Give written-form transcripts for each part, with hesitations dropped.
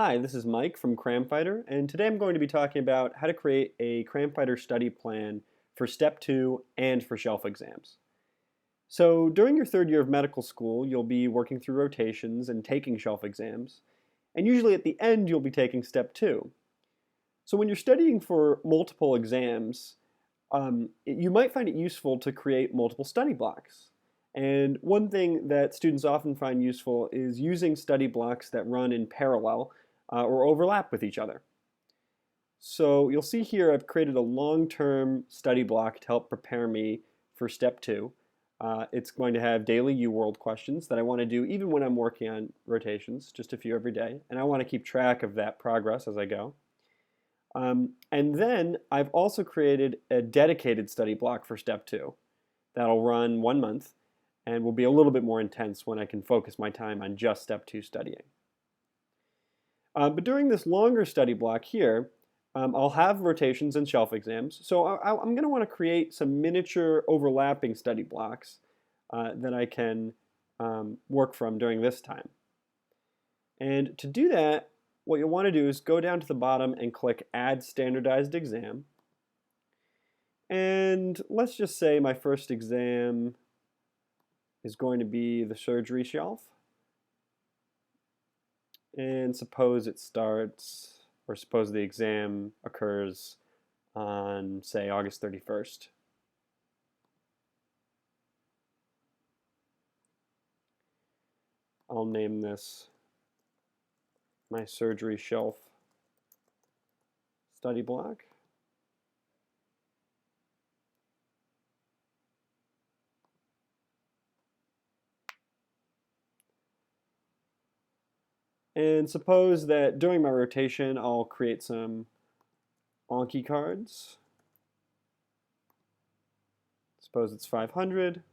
Hi, this is Mike from Cram Fighter, and today I'm going to be talking about how to create a Cram Fighter study plan for Step 2 and for shelf exams. So during your third year of medical school, you'll be working through rotations and taking shelf exams, and usually at the end you'll be taking Step 2. So when you're studying for multiple exams, you might find it useful to create multiple study blocks. And one thing that students often find useful is using study blocks that run in parallel or overlap with each other. So you'll see here I've created a long-term study block to help prepare me for Step 2. It's going to have daily UWorld questions that I want to do even when I'm working on rotations, just a few every day. And I want to keep track of that progress as I go. And then I've also created a dedicated study block for Step 2 that'll run 1 month and will be a little bit more intense when I can focus my time on just Step 2 studying. But during this longer study block here, I'll have rotations and shelf exams. So I'm going to want to create some miniature overlapping study blocks that I can work from during this time. And to do that, what you'll want to do is go down to the bottom and click Add Standardized Exam. And let's just say my first exam is going to be the surgery shelf. And suppose it starts, or suppose the exam occurs on, say, August 31st. I'll name this my surgery shelf study block. And suppose that during my rotation, I'll create some Anki cards. Suppose it's 500.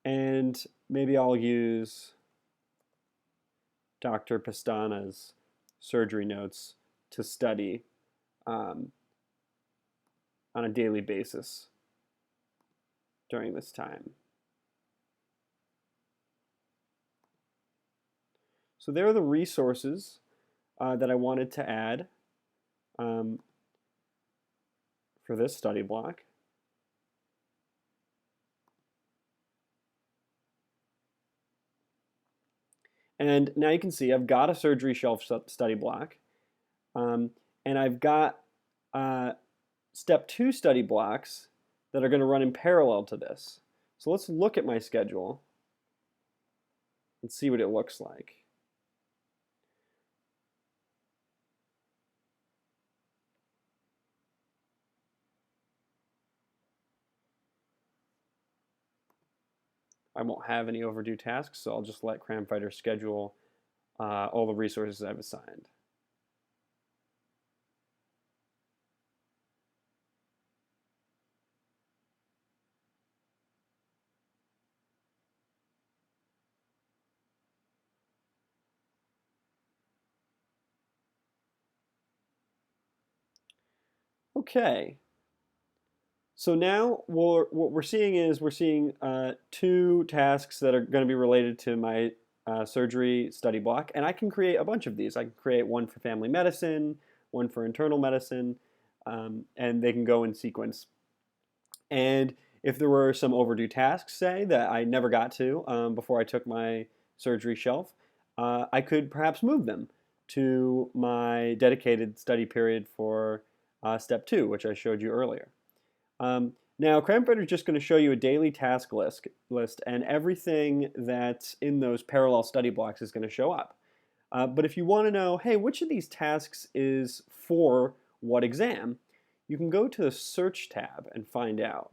And maybe I'll use Dr. Pastana's surgery notes to study on a daily basis during this time. So there are the resources that I wanted to add for this study block. And now you can see I've got a surgery shelf study block, and I've got Step 2 study blocks that are going to run in parallel to this. So let's look at my schedule and see what it looks like. I won't have any overdue tasks, so I'll just let Cram Fighter schedule all the resources I've assigned. Okay. So now what we're seeing is we're seeing two tasks that are going to be related to my surgery study block, and I can create a bunch of these. I can create one for family medicine, one for internal medicine, and they can go in sequence. And if there were some overdue tasks, say, that I never got to before I took my surgery shelf, I could perhaps move them to my dedicated study period for Step 2, which I showed you earlier. Now, Cram Fighter is just going to show you a daily task list, and everything that's in those parallel study blocks is going to show up. But if you want to know, hey, which of these tasks is for what exam, you can go to the Search tab and find out.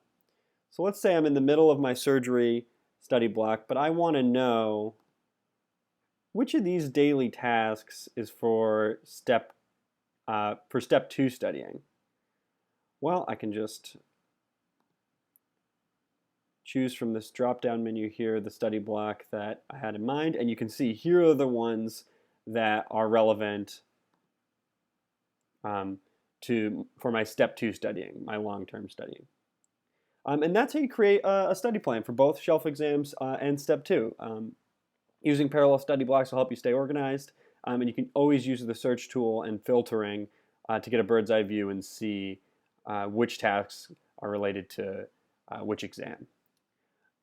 So let's say I'm in the middle of my surgery study block, but I want to know which of these daily tasks is for Step 2 studying. Well, I can just choose from this drop-down menu here the study block that I had in mind, and you can see here are the ones that are relevant for my Step 2 studying, my long-term studying. And that's how you create a study plan for both shelf exams and Step 2. Using parallel study blocks will help you stay organized, and you can always use the search tool and filtering to get a bird's eye view and see which tasks are related to which exam.